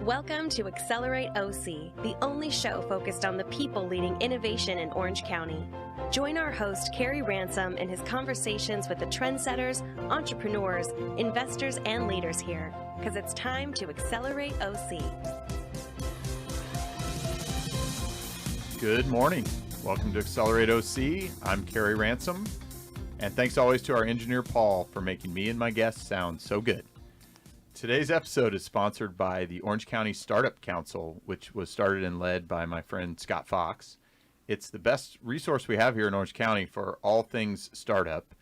Welcome to Accelerate OC, the only show focused on the people leading innovation in Orange County. Join our host, Kerry Ransom, in his conversations with the trendsetters, entrepreneurs, investors, and leaders here, because it's time to Accelerate OC. Good morning. Welcome to Accelerate OC. I'm Kerry Ransom, and thanks always to our engineer, Paul, for making me and my guests sound so good. Today's episode is sponsored by the Orange County Startup Council, which was started and led by my friend Scott Fox. It's the best resource we have here in Orange County for all things startup,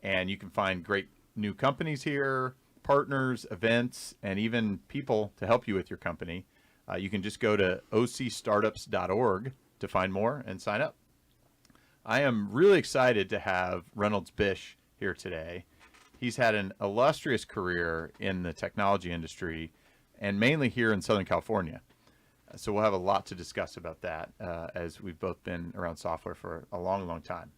and you can find great new companies here, partners, events, and even people to help you with your company. You can just go to ocstartups.org to find more and sign up. I am really excited to have Reynolds Bish here today. He's had an illustrious career in the technology industry and mainly here in Southern California. So we'll have a lot to discuss about that as we've both been around software for a long, long time.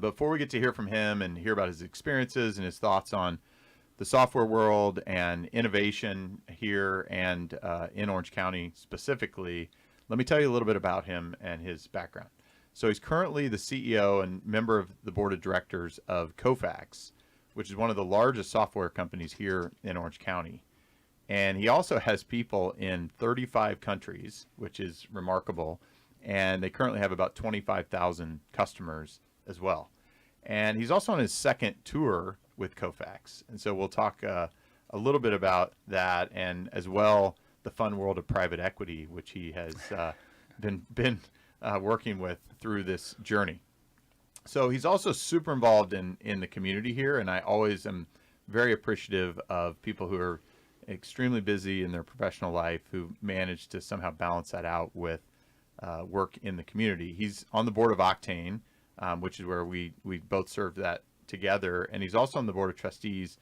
Before we get to hear from him and hear about his experiences and his thoughts on the software world and innovation here and in Orange County specifically, let me tell you a little bit about him and his background. So he's currently the CEO and member of the board of directors of Cofax, which is one of the largest software companies here in Orange County. And he also has people in 35 countries, which is remarkable. And they currently have about 25,000 customers as well. And he's also on his second tour with Cofax. And so we'll talk a little bit about that and as well the fun world of private equity, which he has been working with through this journey. So he's also super involved in the community here, and I always am very appreciative of people who are extremely busy in their professional life who manage to somehow balance that out with work in the community. He's on the board of Octane, which is where we both served that together, and he's also on the board of trustees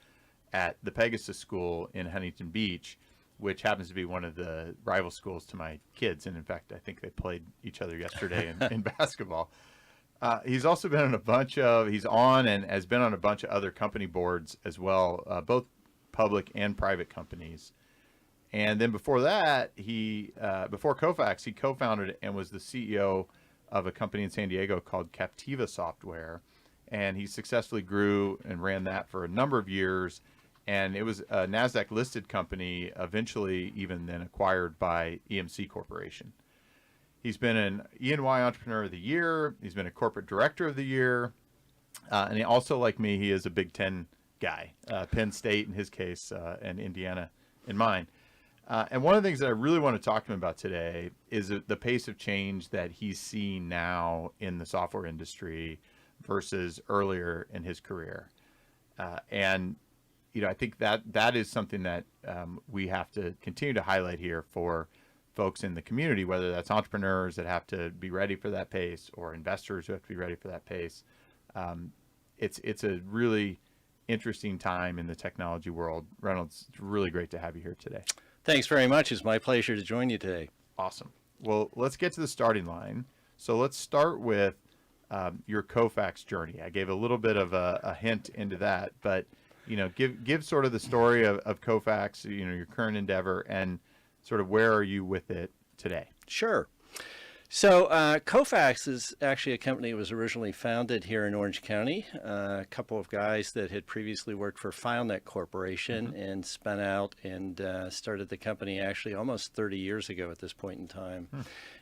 at the Pegasus School in Huntington Beach, which happens to be one of the rival schools to my kids, and in fact, I think they played each other yesterday in basketball. He's also been on he's on and has been on a bunch of other company boards as well, both public and private companies. And then before that, before Cofax, he co-founded and was the CEO of a company in San Diego called Captiva Software. And he successfully grew and ran that for a number of years. And it was a NASDAQ listed company, eventually even then acquired by EMC Corporation. He's been an E&Y Entrepreneur of the Year. He's been a Corporate Director of the Year. And he also, like me, he is a Big Ten guy, Penn State in his case, and Indiana in mine. And one of the things that I really want to talk to him about today is the pace of change that he's seeing now in the software industry versus earlier in his career. And I think that is something that we have to continue to highlight here for folks in the community, whether that's entrepreneurs that have to be ready for that pace or investors who have to be ready for that pace. It's a really interesting time in the technology world. Reynolds, it's really great to have you here today. Thanks very much. It's my pleasure to join you today. Awesome. Well, let's get to the starting line. So let's start with your Cofax journey. I gave a little bit of a hint into that, but give sort of the story of Cofax, your current endeavor, and sort of where are you with it today? Sure. So Cofax is actually a company that was originally founded here in Orange County. A couple of guys that had previously worked for FileNet Corporation and spun out and started the company actually almost 30 years ago at this point in time.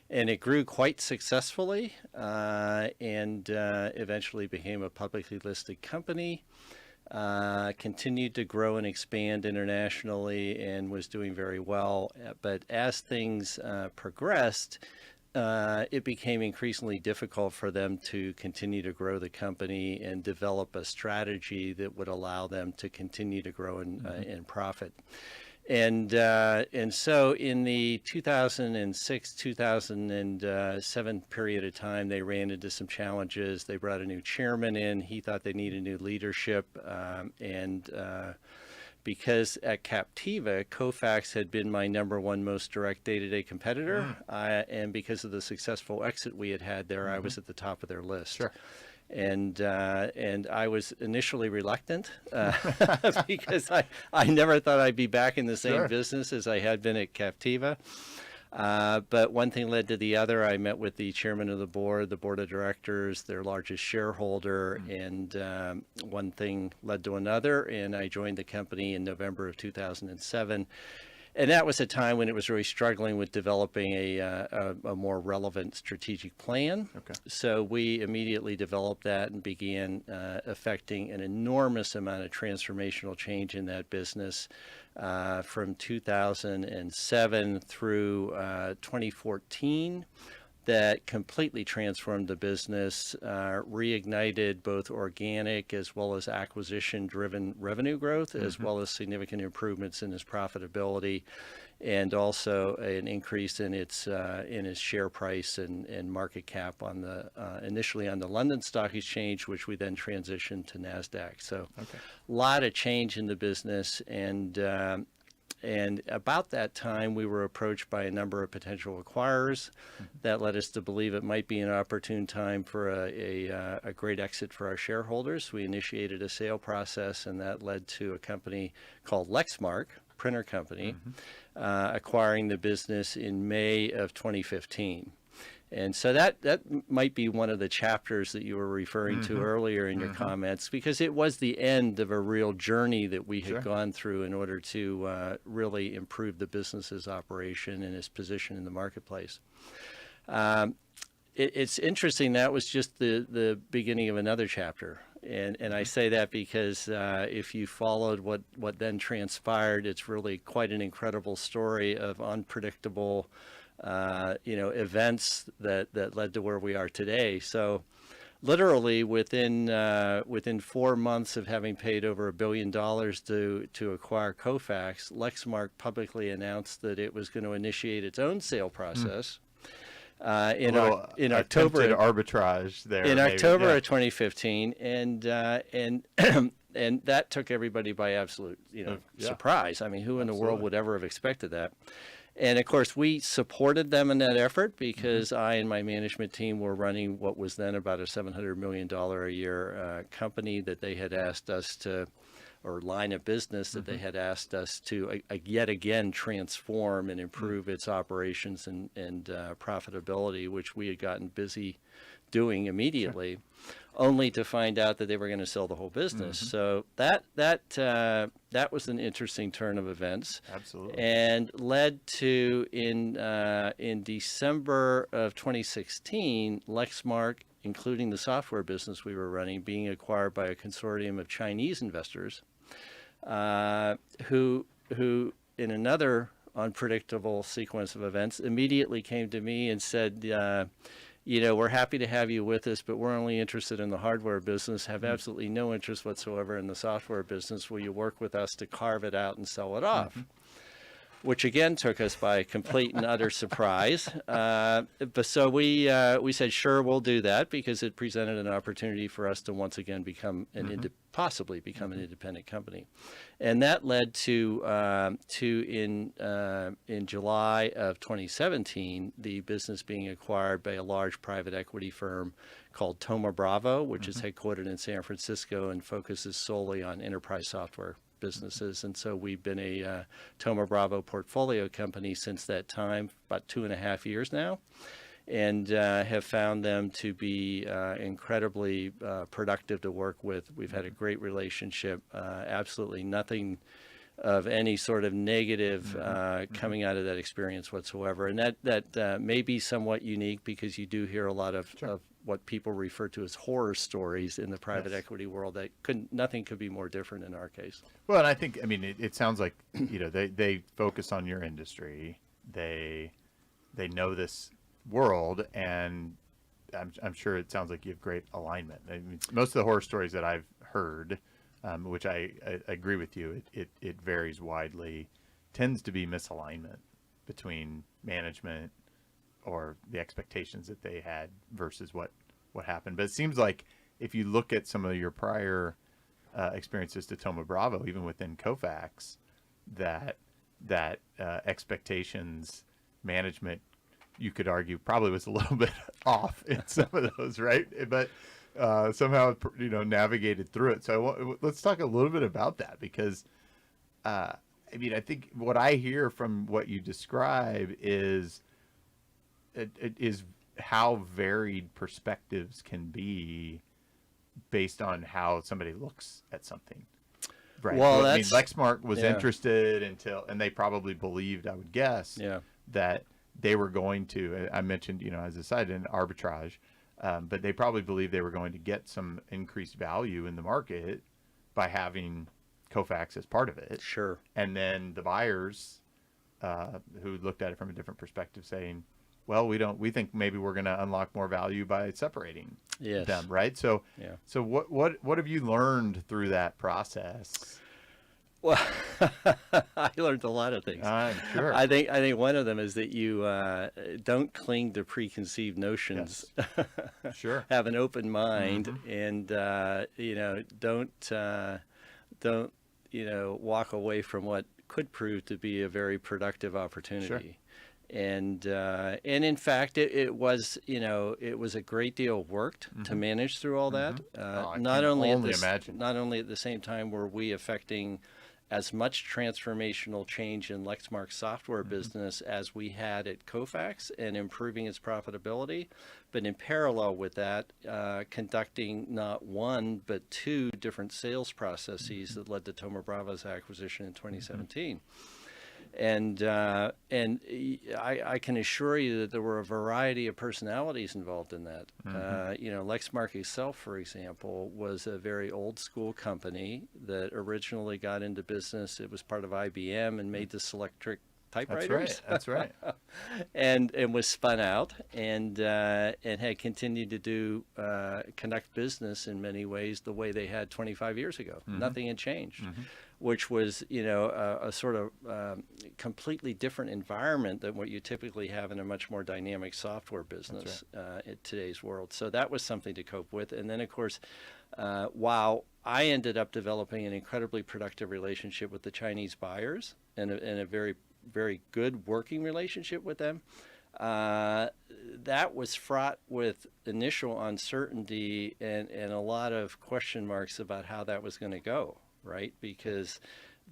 And it grew quite successfully and eventually became a publicly listed company. Continued to grow and expand internationally and was doing very well. But as things progressed, it became increasingly difficult for them to continue to grow the company and develop a strategy that would allow them to continue to grow and profit. And so in the 2006-2007 period of time, they ran into some challenges. They brought a new chairman in. He thought they needed new leadership. Because at Captiva, Cofax had been my number one most direct day-to-day competitor. And because of the successful exit we had there, I was at the top of their list. Sure. And I was initially reluctant because I never thought I'd be back in the same business as I had been at Captiva. But one thing led to the other. I met with the chairman of the board of directors, their largest shareholder, and one thing led to another, and I joined the company in November of 2007. And that was a time when it was really struggling with developing a more relevant strategic plan. Okay. So we immediately developed that and began effecting an enormous amount of transformational change in that business from 2007 through 2014. That completely transformed the business, reignited both organic as well as acquisition-driven revenue growth, as well as significant improvements in its profitability, and also an increase in its share price and market cap on the initially on the London Stock Exchange, which we then transitioned to NASDAQ. So a lot of change in the business, and about that time, we were approached by a number of potential acquirers. That led us to believe it might be an opportune time for a great exit for our shareholders. We initiated a sale process, and that led to a company called Lexmark, printer company, acquiring the business in May of 2015. And so that might be one of the chapters that you were referring to earlier in your comments, because it was the end of a real journey that we had gone through in order to really improve the business's operation and its position in the marketplace. It's interesting, that was just the beginning of another chapter. And I say that because if you followed what then transpired, it's really quite an incredible story of unpredictable events that led to where we are today. So literally within 4 months of having paid over $1 billion to acquire Cofax, Lexmark publicly announced that it was going to initiate its own sale process. In October arbitrage there in October of 2015, and and that took everybody by absolute surprise. I mean, who in the world would ever have expected that? And of course, we supported them in that effort because I and my management team were running what was then about a $700 million a year company that they had asked us to, or line of business that they had asked us to yet again transform and improve its operations and profitability, which we had gotten busy doing immediately, only to find out that they were going to sell the whole business. So that was an interesting turn of events. Absolutely. And led to in December of 2016, Lexmark, including the software business we were running, being acquired by a consortium of Chinese investors, who in another unpredictable sequence of events immediately came to me and said, we're happy to have you with us, but we're only interested in the hardware business, have absolutely no interest whatsoever in the software business. Will you work with us to carve it out and sell it off? Which again took us by complete and utter surprise. But so we said, sure, we'll do that, because it presented an opportunity for us to once again become possibly become an independent company. And that led to in July of 2017, the business being acquired by a large private equity firm called Thoma Bravo, which is headquartered in San Francisco and focuses solely on enterprise software businesses. And so we've been a Thoma Bravo portfolio company since that time, about 2.5 years now, and have found them to be incredibly productive to work with. We've had a great relationship, absolutely nothing of any sort of negative coming out of that experience whatsoever. And that may be somewhat unique, because you do hear a lot of what people refer to as horror stories in the private equity world. That nothing could be more different in our case. Well, and I think, it sounds like, they focus on your industry. They know this world, and I'm sure it sounds like you have great alignment. Most of the horror stories that I've heard, which I agree with you, it varies widely, tends to be misalignment between management or the expectations that they had versus what happened. But it seems like if you look at some of your prior experiences to Thoma Bravo, even within Cofax, that expectations management, you could argue, probably was a little bit off in some of those, right? But somehow navigated through it. So let's talk a little bit about that, because I mean, I think what I hear from what you describe is it is how varied perspectives can be based on how somebody looks at something. Right. Well, I mean, that's Lexmark was yeah. interested and they probably believed, I would guess, Yeah. that they were going to, I mentioned, as a side, an arbitrage, but they probably believed they were going to get some increased value in the market by having Cofax as part of it. Sure. And then the buyers, who looked at it from a different perspective, saying, well, we think maybe we're going to unlock more value by separating Yes. them, right? So, Yeah. so what have you learned through that process? Well, I learned a lot of things. I'm sure. I think one of them is that you don't cling to preconceived notions. Yes. Sure. Have an open mind, and don't walk away from what could prove to be a very productive opportunity. Sure. And in fact, it was a great deal of work to manage through all that. I Not can only only imagine. not only at the same time were we affecting as much transformational change in Lexmark's software business as we had at Cofax and improving its profitability, but in parallel with that, conducting not one but two different sales processes that led to Thoma Bravo's acquisition in 2017. And I can assure you that there were a variety of personalities involved in that. Lexmark itself, for example, was a very old school company that originally got into business. It was part of IBM and made this electric typewriters. That's right. and was spun out and had continued to conduct business in many ways the way they had 25 years ago. Nothing had changed. Which was, a sort of completely different environment than what you typically have in a much more dynamic software business in today's world. So that was something to cope with. And then, of course, while I ended up developing an incredibly productive relationship with the Chinese buyers and a very, very good working relationship with them, that was fraught with initial uncertainty and a lot of question marks about how that was going to go. Right, because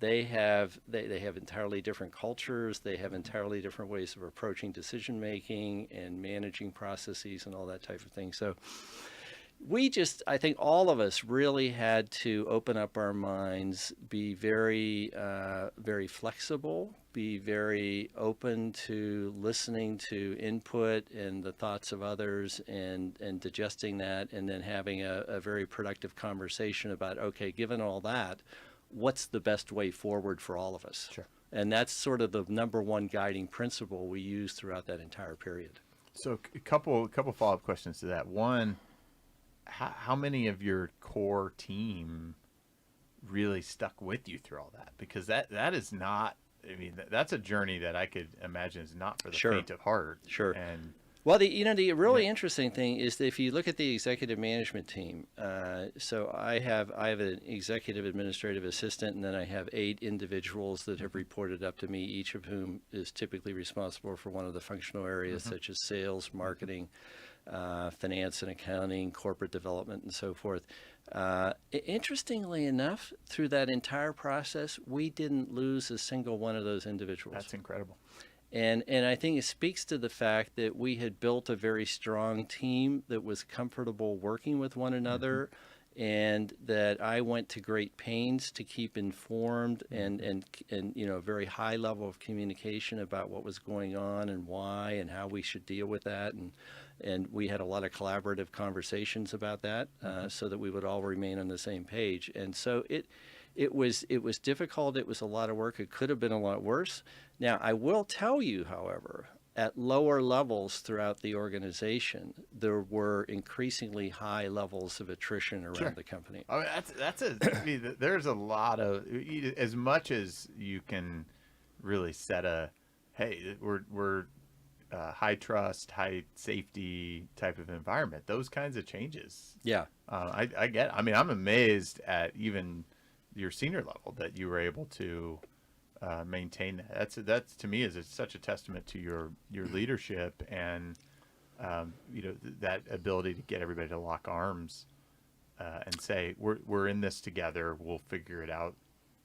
they have entirely different cultures. They have entirely different ways of approaching decision making and managing processes and all that type of thing. So I think all of us really had to open up our minds, be very, very flexible, be very open to listening to input and the thoughts of others and digesting that, and then having a very productive conversation about, okay, given all that, what's the best way forward for all of us? Sure. And that's sort of the number one guiding principle we used throughout that entire period. So a couple follow-up questions to that. One, how many of your core team really stuck with you through all that? Because that is not, I mean, that's a journey that I could imagine is not for the faint of heart. Sure. And well, the really interesting thing is that if you look at the executive management team, so I have an executive administrative assistant, and then I have 8 individuals that have reported up to me, each of whom is typically responsible for one of the functional areas such as sales, marketing, finance and accounting, corporate development, and so forth. Interestingly enough, through that entire process, we didn't lose a single one of those individuals. that's incredible. And I think it speaks to the fact that we had built a very strong team that was comfortable working with one another, and that I went to great pains to keep informed and a very high level of communication about what was going on and why and how we should deal with that. And we had a lot of collaborative conversations about that, so that we would all remain on the same page. And so it was difficult. It was a lot of work. It could have been a lot worse. Now, I will tell you, however, at lower levels throughout the organization, there were increasingly high levels of attrition around the company. I mean, there's a lot of, as much as you can really set hey, we're high trust, high safety type of environment. Those kinds of changes. Yeah. I mean, I'm amazed at even your senior level that you were able to maintain that. That's to me is such a testament to your leadership and that ability to get everybody to lock arms and say, we're in this together. We'll figure it out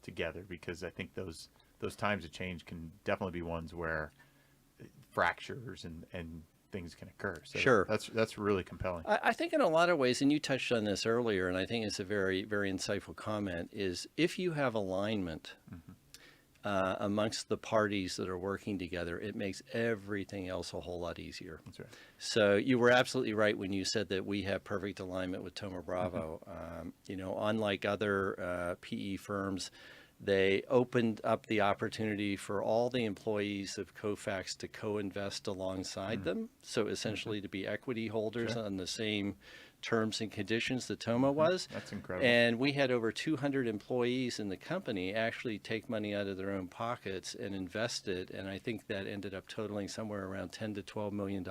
together, because I think those times of change can definitely be ones where fractures and things can occur. So Sure. That's really compelling. I think in a lot of ways, and you touched on this earlier, and I think it's a very, very insightful comment, is if you have alignment amongst the parties that are working together, it makes everything else a whole lot easier. That's right. So you were absolutely right when you said that we have perfect alignment with Thoma Bravo. Unlike other PE firms, they opened up the opportunity for all the employees of Cofax to co-invest alongside them. So essentially to be equity holders on the same terms and conditions that Thoma was. That's incredible. And we had over 200 employees in the company actually take money out of their own pockets and invest it. And I think that ended up totaling somewhere around $10 to $12 million.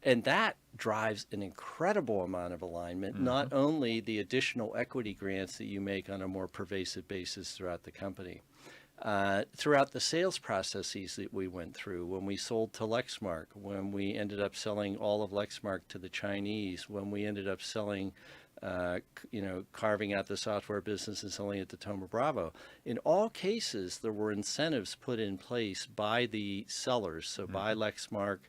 And that drives an incredible amount of alignment, not only the additional equity grants that you make on a more pervasive basis throughout the company. Throughout the sales processes that we went through, when we sold to Lexmark, when we ended up selling all of Lexmark to the Chinese, when we ended up selling, carving out the software business and selling it to Thoma Bravo. In all cases, there were incentives put in place by the sellers, so by Lexmark,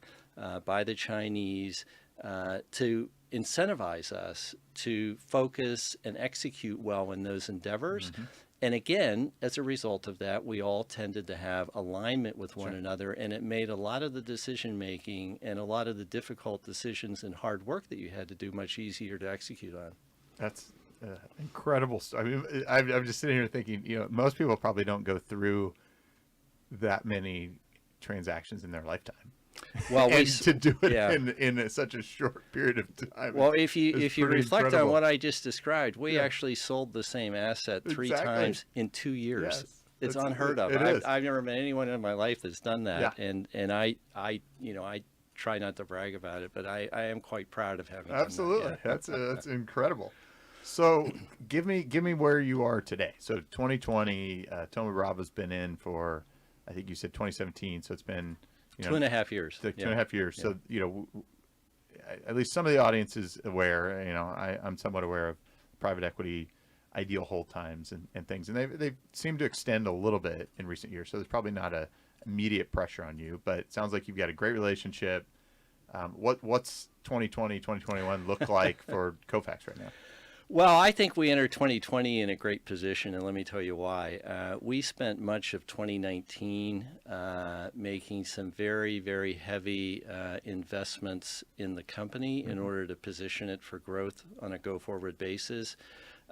by the Chinese, to incentivize us to focus and execute well in those endeavors. And again, as a result of that, we all tended to have alignment with one another, and it made a lot of the decision making and a lot of the difficult decisions and hard work that you had to do much easier to execute on. That's incredible. I mean, I'm just sitting here thinking, most people probably don't go through that many transactions in their lifetime. Well, and to do it in such a short period of time. Well, if you reflect incredible. on what I just described, we actually sold the same asset three times in 2 years. Yes. It's unheard of. I've never met anyone in my life that's done that, and I try not to brag about it, but I am quite proud of having Absolutely. done that. That's incredible. So give me where you are today. So 2020, Thoma Bravo's been in for, I think you said 2017. So it's been 2.5 years. 2.5 years. So, at least some of the audience is aware, I'm somewhat aware of private equity ideal hold times and things. And they seem to extend a little bit in recent years. So there's probably not a immediate pressure on you, but it sounds like you've got a great relationship. What's 2020, 2021 look like for Cofax right now? Well, I think we entered 2020 in a great position, and let me tell you why. We spent much of 2019 making some very, very heavy investments in the company in order to position it for growth on a go-forward basis.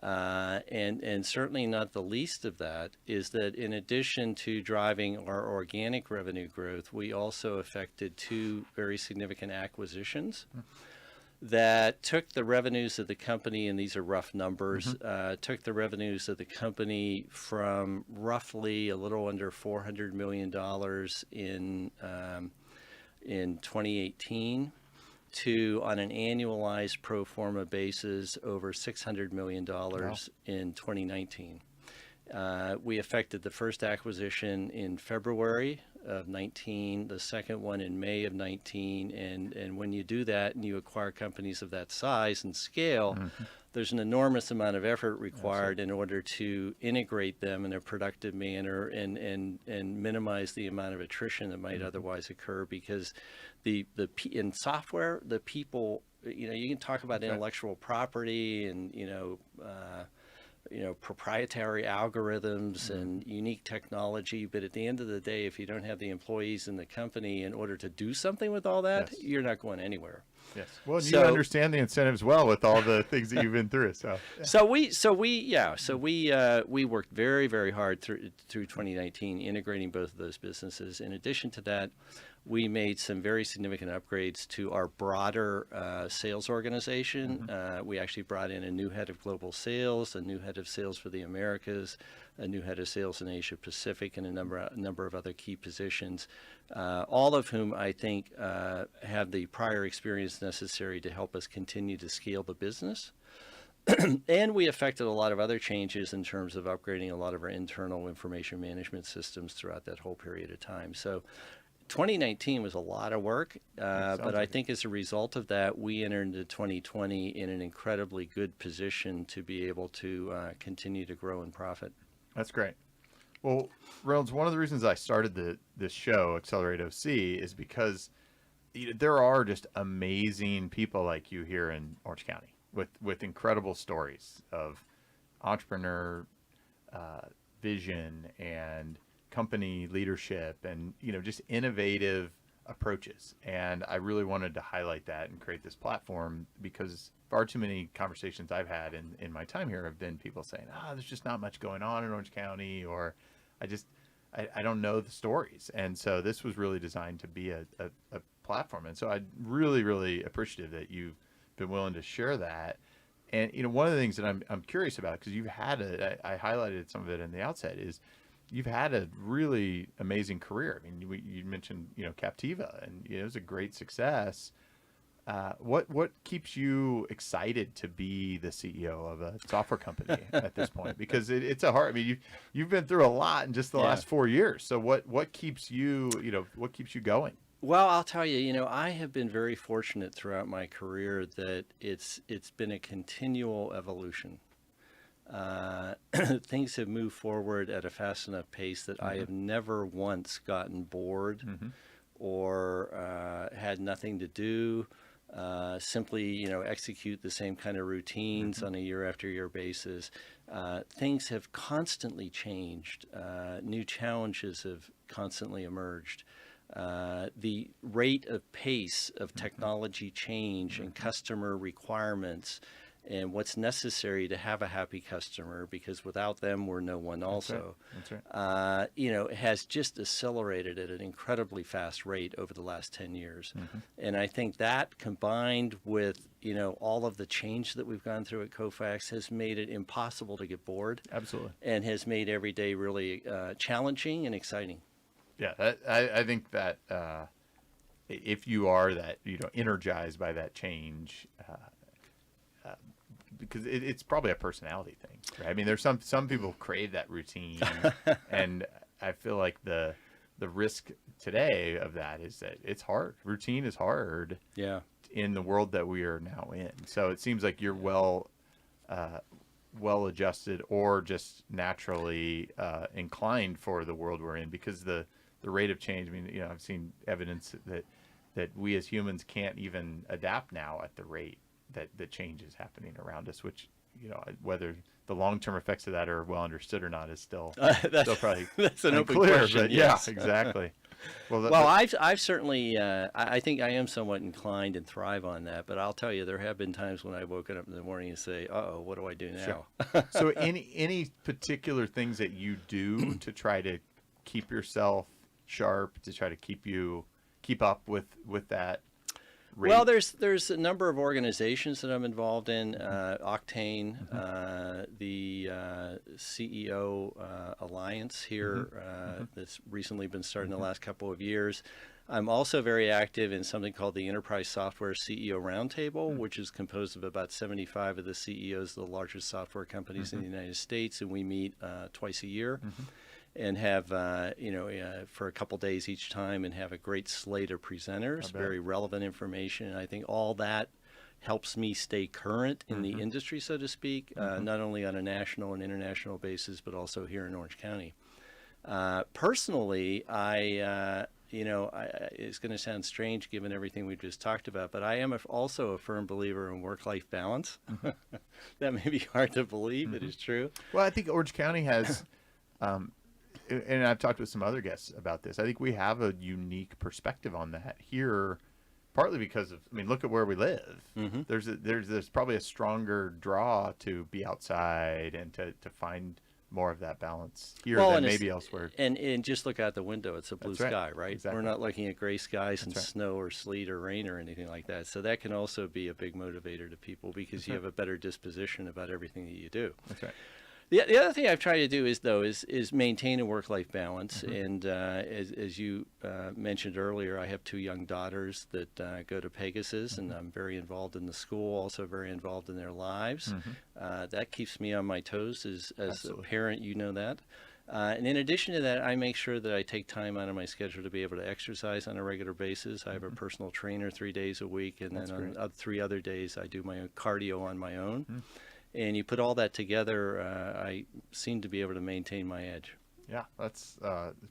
And certainly not the least of that is that in addition to driving our organic revenue growth, we also effected 2 very significant acquisitions that took the revenues of the company, and these are rough numbers, took the revenues of the company from roughly a little under $400 million in 2018 to, on an annualized pro forma basis, over $600 million in 2019. We effected the first acquisition in February of 19, the second one in May of 19, and when you do that and you acquire companies of that size and scale, there's an enormous amount of effort required in order to integrate them in a productive manner and minimize the amount of attrition that might otherwise occur, because in software, the people, you can talk about intellectual property and proprietary algorithms and unique technology, but at the end of the day, if you don't have the employees in the company in order to do something with all that, you're not going anywhere. Yes. Well, you understand the incentives well with all the things that you've been through. So we worked very, very hard through 2019 integrating both of those businesses. In addition to that, we made some very significant upgrades to our broader sales organization. We actually brought in a new head of global sales, a new head of sales for the Americas, a new head of sales in Asia Pacific, and a number of other key positions, all of whom I think have the prior experience necessary to help us continue to scale the business. And we effected a lot of other changes in terms of upgrading a lot of our internal information management systems throughout that whole period of time. So 2019 was a lot of work, but I like think as a result of that, we entered into 2020 in an incredibly good position to be able to continue to grow and profit. That's great. Well, Reynolds, one of the reasons I started this show, Accelerate OC, is because there are just amazing people like you here in Orange County with incredible stories of entrepreneur vision and company leadership and just innovative approaches. And I really wanted to highlight that and create this platform because far too many conversations I've had in my time here have been people saying, there's just not much going on in Orange County, or I don't know the stories. And so this was really designed to be a platform. And so I'm really, really appreciative that you've been willing to share that. And one of the things that I'm curious about, because you've had I highlighted some of it in the outset, is you've had a really amazing career. I mean, you mentioned Captiva, and it was a great success. What keeps you excited to be the CEO of a software company at this point? Because it's a hard. I mean, you've been through a lot in just the last 4 years. So what keeps you what keeps you going? Well, I'll tell you, I have been very fortunate throughout my career that it's been a continual evolution. Things have moved forward at a fast enough pace that I have never once gotten bored or had nothing to do. Simply, execute the same kind of routines on a year after year basis. Things have constantly changed. New challenges have constantly emerged. The rate of pace of technology change and customer requirements and what's necessary to have a happy customer, because without them, we're no one also. That's right. Has just accelerated at an incredibly fast rate over the last 10 years. And I think that combined with, all of the change that we've gone through at Cofax has made it impossible to get bored. Absolutely. And has made every day really challenging and exciting. Yeah, I think that if you are that, energized by that change, because it's probably a personality thing, right? I mean, there's some people crave that routine, and I feel like the risk today of that is that it's hard. Routine is hard. Yeah. In the world that we are now in. So it seems like you're well adjusted or just naturally inclined for the world we're in, because the rate of change. I mean, I've seen evidence that we as humans can't even adapt now at the rate that the change is happening around us, which, whether the long-term effects of that are well understood or not is still probably that's an open unclear, question. but Yes. Yeah, exactly. Well, I've certainly, I think I am somewhat inclined and thrive on that, but I'll tell you, there have been times when I've woken up in the morning and say, what do I do now? Sure. So any particular things that you do to try to keep yourself sharp, to try to keep up with that rate? Well, there's a number of organizations that I'm involved in. Octane, the CEO Alliance here that's recently been started in the last couple of years. I'm also very active in something called the Enterprise Software CEO Roundtable, which is composed of about 75 of the CEOs of the largest software companies in the United States, and we meet twice a year. And have, for a couple days each time, and have a great slate of presenters, very relevant information. And I think all that helps me stay current in the industry, so to speak, not only on a national and international basis, but also here in Orange County. Personally, it's going to sound strange given everything we've just talked about, but I am also a firm believer in work-life balance. That may be hard to believe, but it's true. Well, I think Orange County has... and I've talked with some other guests about this. I think we have a unique perspective on that here, partly because of, look at where we live. There's probably a stronger draw to be outside and to find more of that balance here than maybe elsewhere. And just look out the window; it's a blue sky, right? Exactly. We're not looking at gray skies and snow or sleet or rain or anything like that. So that can also be a big motivator to people, because you have a better disposition about everything that you do. That's right. The other thing I've tried to do is maintain a work-life balance. And as you mentioned earlier, I have two young daughters that go to Pegasus, and I'm very involved in the school, also very involved in their lives. That keeps me on my toes as a parent, that. And in addition to that, I make sure that I take time out of my schedule to be able to exercise on a regular basis. I have a personal trainer 3 days a week, and That's then great. on 3 other days, I do my own cardio on my own. Mm. And you put all that together, I seem to be able to maintain my edge. Yeah, that's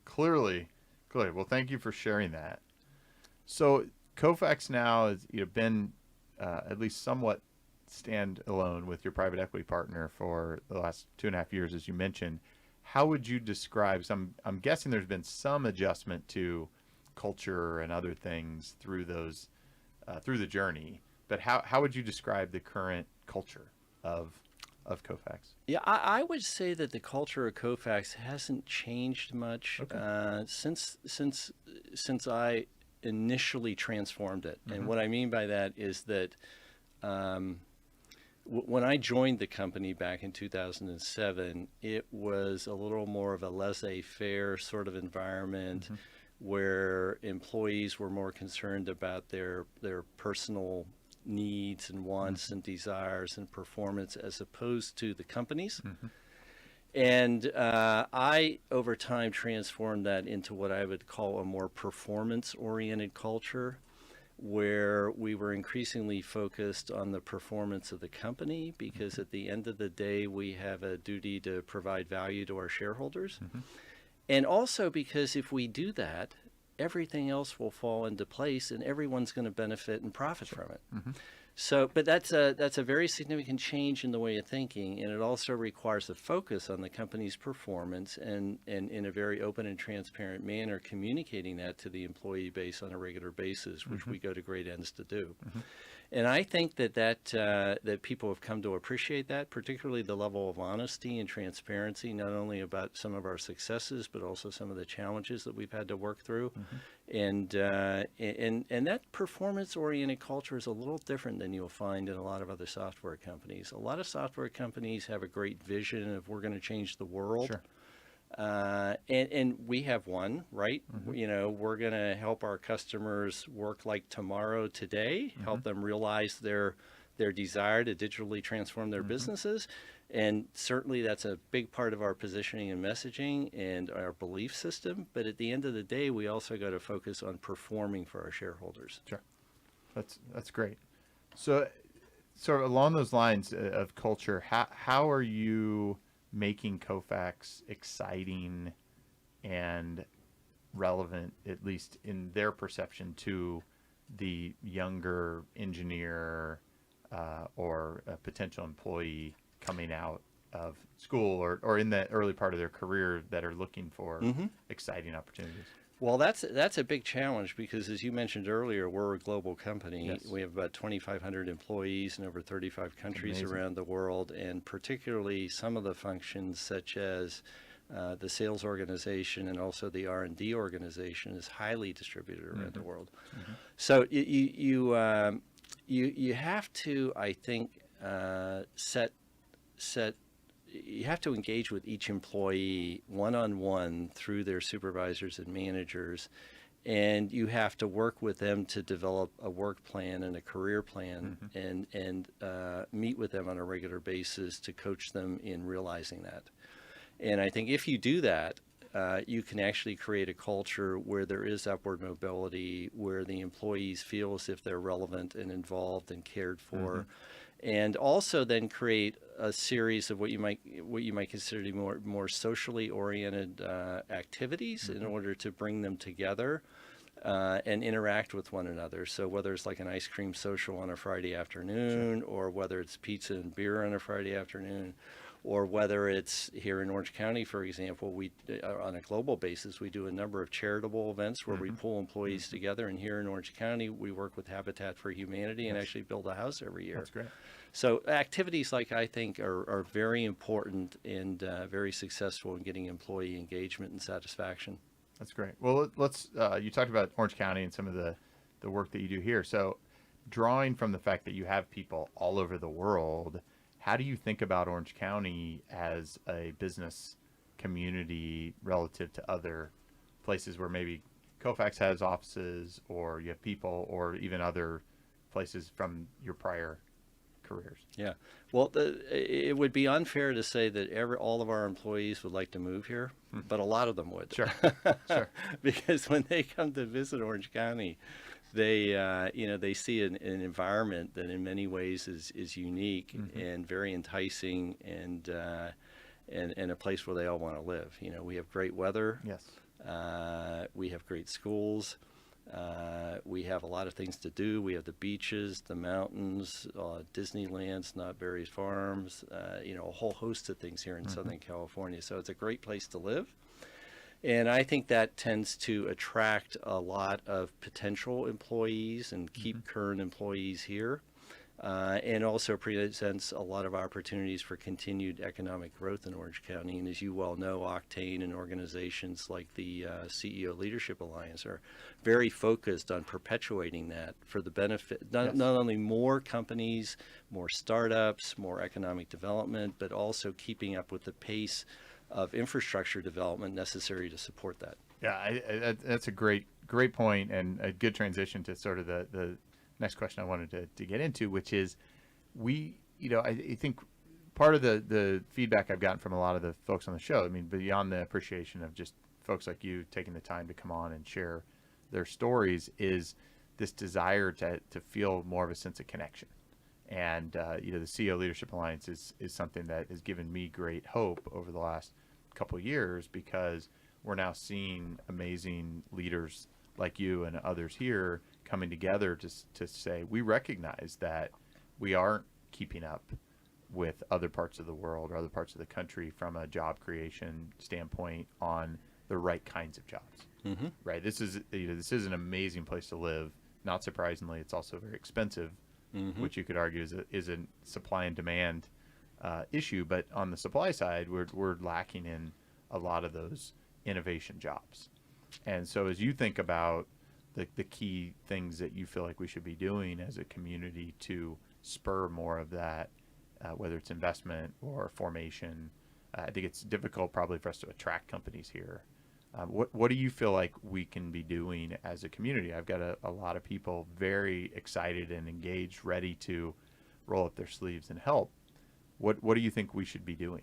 clearly. Well, thank you for sharing that. So Cofax now has been at least somewhat standalone with your private equity partner for the last 2.5 years, as you mentioned. How would you describe some? I'm guessing there's been some adjustment to culture and other things through those through the journey. But how would you describe the current culture of Cofax? Yeah, I would say that the culture of Cofax hasn't changed much since I initially transformed it. And what I mean by that is that when I joined the company back in 2007, it was a little more of a laissez-faire sort of environment where employees were more concerned about their personal needs and wants and desires and performance as opposed to the company's. And I, over time, transformed that into what I would call a more performance-oriented culture, where we were increasingly focused on the performance of the company, because at the end of the day, we have a duty to provide value to our shareholders. And also because if we do that, everything else will fall into place and everyone's going to benefit and profit from it. So, but that's a very significant change in the way of thinking, and it also requires a focus on the company's performance and in a very open and transparent manner, communicating that to the employee base on a regular basis, which we go to great ends to do. And I think that people have come to appreciate that, particularly the level of honesty and transparency, not only about some of our successes, but also some of the challenges that we've had to work through. And that performance-oriented culture is a little different than you'll find in a lot of other software companies. A lot of software companies have a great vision of we're going to change the world. Sure. And we have one, right? You know, we're going to help our customers work like tomorrow today, help them realize their desire to digitally transform their businesses. And certainly that's a big part of our positioning and messaging and our belief system. But at the end of the day, we also got to focus on performing for our shareholders. Sure. That's great. So along those lines of culture, how are you making Cofax exciting and relevant, at least in their perception, to the younger engineer or a potential employee coming out of school or in the early part of their career that are looking for exciting opportunities? Well, that's a big challenge because, as you mentioned earlier, we're a global company. Yes. We have about 2,500 employees in over 35 countries Amazing. around the world, and particularly some of the functions such as the sales organization and also the R&D organization is highly distributed around the world. So you have to, I think, you have to engage with each employee one-on-one through their supervisors and managers, and you have to work with them to develop a work plan and a career plan and meet with them on a regular basis to coach them in realizing that. And I think if you do that, you can actually create a culture where there is upward mobility, where the employees feel as if they're relevant and involved and cared for. And also then create a series of what you might consider to be more socially oriented activities in order to bring them together and interact with one another. So whether it's like an ice cream social on a Friday afternoon, or whether it's pizza and beer on a Friday afternoon, or whether it's here in Orange County, for example, we on a global basis, we do a number of charitable events where we pull employees together. And here in Orange County, we work with Habitat for Humanity and actually build a house every year. That's great. So activities like I think are very important and very successful in getting employee engagement and satisfaction. That's great. Well, let's. You talked about Orange County and some of the work that you do here. So, drawing from the fact that you have people all over the world, how do you think about Orange County as a business community relative to other places where maybe Cofax has offices, or you have people, or even other places from your prior careers. Yeah. Well, it would be unfair to say that all of our employees would like to move here, but a lot of them would. Sure. Sure. Because when they come to visit Orange County, they see an environment that in many ways is unique and very enticing, and a place where they all want to live. We have great weather. Yes. We have great schools. We have a lot of things to do. We have the beaches, the mountains, Disneyland, Snodberry's Farms, a whole host of things here in Southern California. So it's a great place to live. And I think that tends to attract a lot of potential employees and keep current employees here. And also presents a lot of opportunities for continued economic growth in Orange County. And as you well know, Octane and organizations like the CEO Leadership Alliance are very focused on perpetuating that for the benefit, not only more companies, more startups, more economic development, but also keeping up with the pace of infrastructure development necessary to support that. Yeah, that's a great point, and a good transition to sort of the next question I wanted to get into, which is I think part of the feedback I've gotten from a lot of the folks on the show, I mean, beyond the appreciation of just folks like you taking the time to come on and share their stories, is this desire to feel more of a sense of connection. And, the CEO Leadership Alliance is something that has given me great hope over the last couple of years, because we're now seeing amazing leaders like you and others here coming together to say, we recognize that we aren't keeping up with other parts of the world or other parts of the country from a job creation standpoint on the right kinds of jobs. Right? This is an amazing place to live. Not surprisingly, it's also very expensive, which you could argue is a supply and demand issue. But on the supply side, we're lacking in a lot of those innovation jobs. And so as you think about the key things that you feel like we should be doing as a community to spur more of that, whether it's investment or formation, I think it's difficult probably for us to attract companies here. What do you feel like we can be doing as a community? I've got a lot of people very excited and engaged, ready to roll up their sleeves and help. What do you think we should be doing?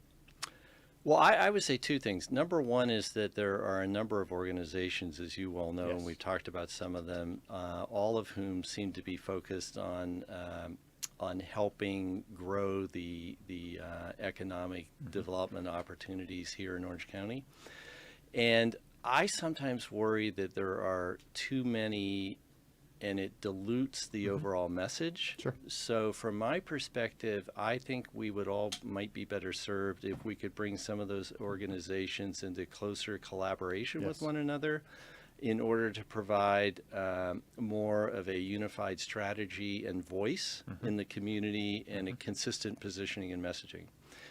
Well, I would say two things. Number one is that there are a number of organizations, as you well know, and we've talked about some of them, all of whom seem to be focused on helping grow the economic development opportunities here in Orange County. And I sometimes worry that there are too many, and it dilutes the overall message. Sure. So from my perspective, I think we might be better served if we could bring some of those organizations into closer collaboration with one another in order to provide more of a unified strategy and voice in the community, and a consistent positioning and messaging.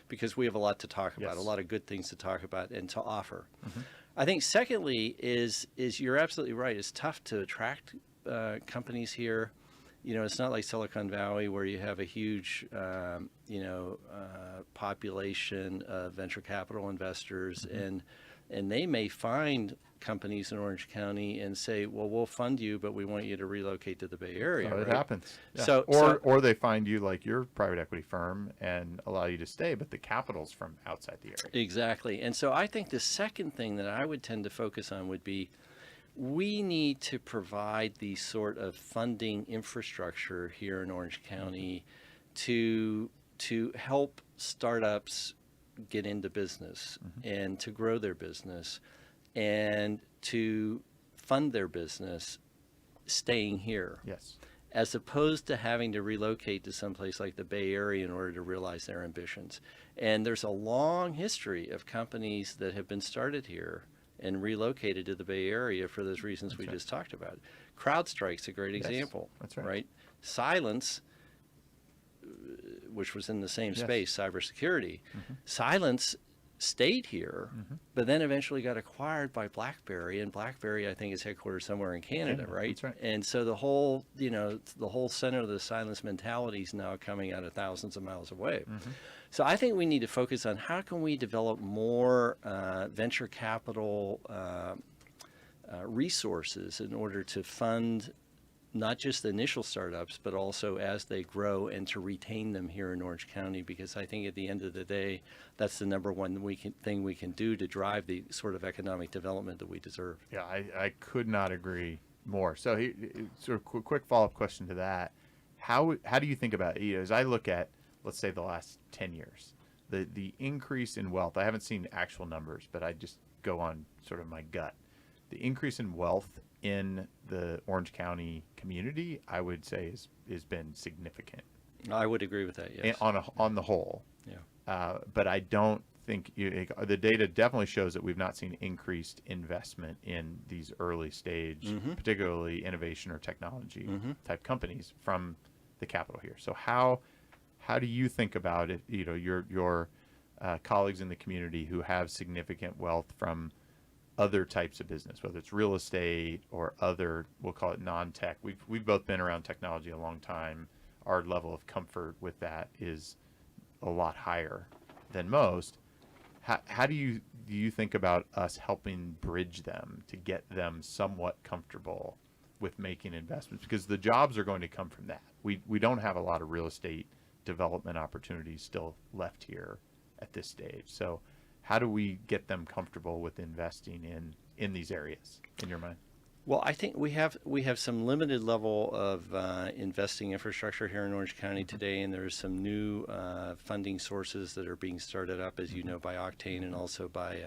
Because we have a lot to talk about, a lot of good things to talk about and to offer. I think secondly is you're absolutely right. It's tough to attract companies here. It's not like Silicon Valley where you have a huge, population of venture capital investors, and they may find companies in Orange County and say, well, we'll fund you, but we want you to relocate to the Bay Area. It happens. Yeah. So or they find you like your private equity firm and allow you to stay, but the capital's from outside the area. Exactly. And so I think the second thing that I would tend to focus on would be, we need to provide the sort of funding infrastructure here in Orange County to help startups get into business and to grow their business and to fund their business staying here. Yes. As opposed to having to relocate to someplace like the Bay Area in order to realize their ambitions. And there's a long history of companies that have been started here and relocated to the Bay Area for those reasons we just talked about. CrowdStrike's a great example. That's right. Silence, which was in the same space, cybersecurity. Silence stayed here, but then eventually got acquired by BlackBerry, and BlackBerry, I think, is headquartered somewhere in Canada, right? That's right. And so the whole center of the silence mentality is now coming out of thousands of miles away. So I think we need to focus on how can we develop more venture capital resources in order to fund not just the initial startups, but also as they grow, and to retain them here in Orange County, because I think at the end of the day, that's the number one thing we can do to drive the sort of economic development that we deserve. Yeah, I could not agree more. So sort of quick follow-up question to that. How do you think about, as I look at, let's say, the last 10 years, the increase in wealth, I haven't seen actual numbers, but I just go on sort of my gut. The increase in wealth in the Orange County community, I would say, has been significant. I would agree with that, yes. On the whole. Yeah. But I don't think the data definitely shows that we've not seen increased investment in these early stage, particularly innovation or technology type companies from the capital here. So how do you think about it? Your colleagues in the community who have significant wealth from other types of business, whether it's real estate or other, we'll call it non-tech. We've both been around technology a long time. Our level of comfort with that is a lot higher than most. How do you think about us helping bridge them to get them somewhat comfortable with making investments? Because the jobs are going to come from that. We don't have a lot of real estate development opportunities still left here at this stage. So how do we get them comfortable with investing in these areas, in your mind? Well, I think we have some limited level of investing infrastructure here in Orange County today, and there's some new funding sources that are being started up, as you know, by Octane and also by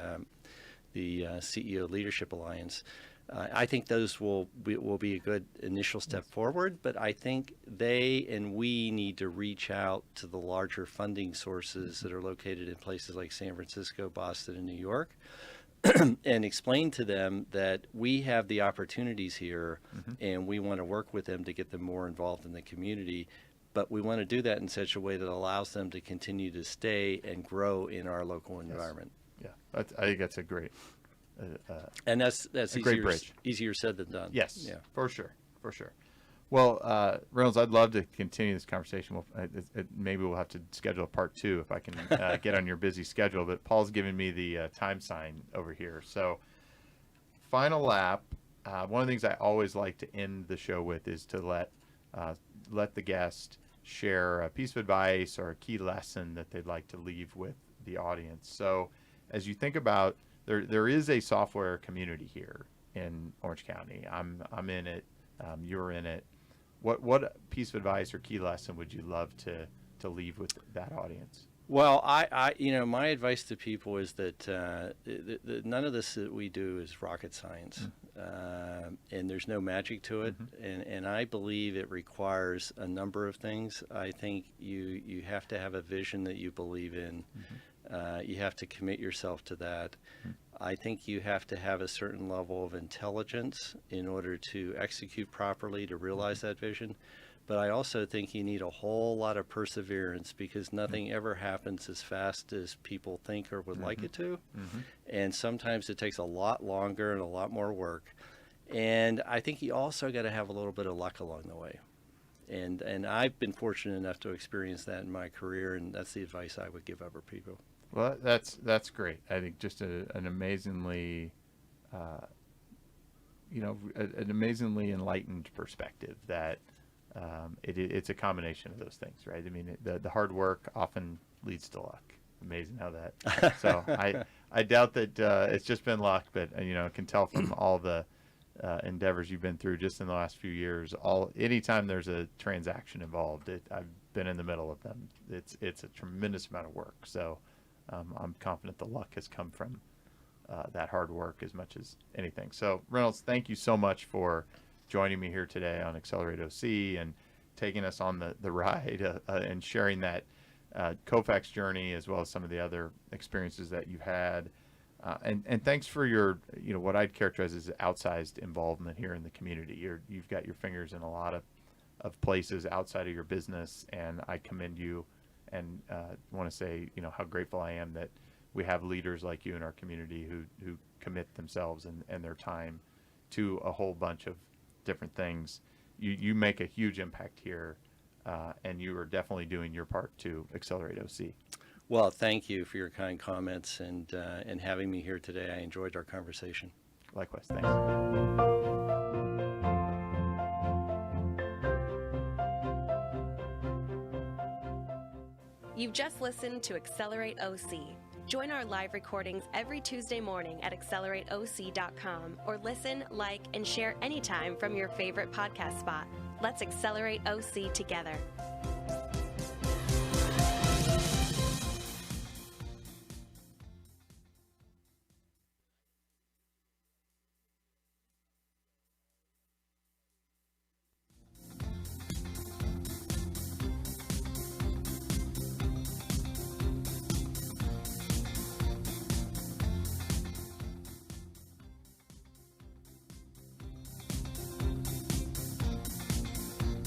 the CEO Leadership Alliance. I think those will be a good initial step forward, but I think they and we need to reach out to the larger funding sources that are located in places like San Francisco, Boston, and New York, and explain to them that we have the opportunities here and we want to work with them to get them more involved in the community. But we want to do that in such a way that allows them to continue to stay and grow in our local environment. Yeah, I think that's a great... and that's easier said than done. Yes, yeah, for sure. Well, Reynolds, I'd love to continue this conversation. Maybe we'll have to schedule a part 2 if I can get on your busy schedule. But Paul's giving me the time sign over here. So, final lap. One of the things I always like to end the show with is to let the guest share a piece of advice or a key lesson that they'd like to leave with the audience. So, as you think about, there is a software community here in Orange County. I'm in it. You're in it. What piece of advice or key lesson would you love to leave with that audience? Well, I my advice to people is that none of this that we do is rocket science, and there's no magic to it. And I believe it requires a number of things. I think you have to have a vision that you believe in. You have to commit yourself to that. I think you have to have a certain level of intelligence in order to execute properly to realize that vision. But I also think you need a whole lot of perseverance, because nothing ever happens as fast as people think or would like it to. And sometimes it takes a lot longer and a lot more work. And I think you also got to have a little bit of luck along the way. And I've been fortunate enough to experience that in my career, and that's the advice I would give other people. Well, that's great. I think just an amazingly, an amazingly enlightened perspective that it's a combination of those things, right? I mean, the hard work often leads to luck. Amazing how that. So I doubt that it's just been luck, but I can tell from all the endeavors you've been through just in the last few years. Anytime there's a transaction involved, I've been in the middle of them. It's a tremendous amount of work. So. I'm confident the luck has come from that hard work as much as anything. So, Reynolds, thank you so much for joining me here today on Accelerate OC and taking us on the ride and sharing that Cofax journey, as well as some of the other experiences that you've had. And thanks for your, what I'd characterize as outsized involvement here in the community. You've got your fingers in a lot of places outside of your business, and I commend you. And want to say, how grateful I am that we have leaders like you in our community who commit themselves and their time to a whole bunch of different things. You make a huge impact here, and you are definitely doing your part to accelerate OC. Well, thank you for your kind comments and having me here today. I enjoyed our conversation. Likewise, thanks. You've just listened to Accelerate OC. Join our live recordings every Tuesday morning at accelerateoc.com or listen, like, and share anytime from your favorite podcast spot. Let's accelerate OC together.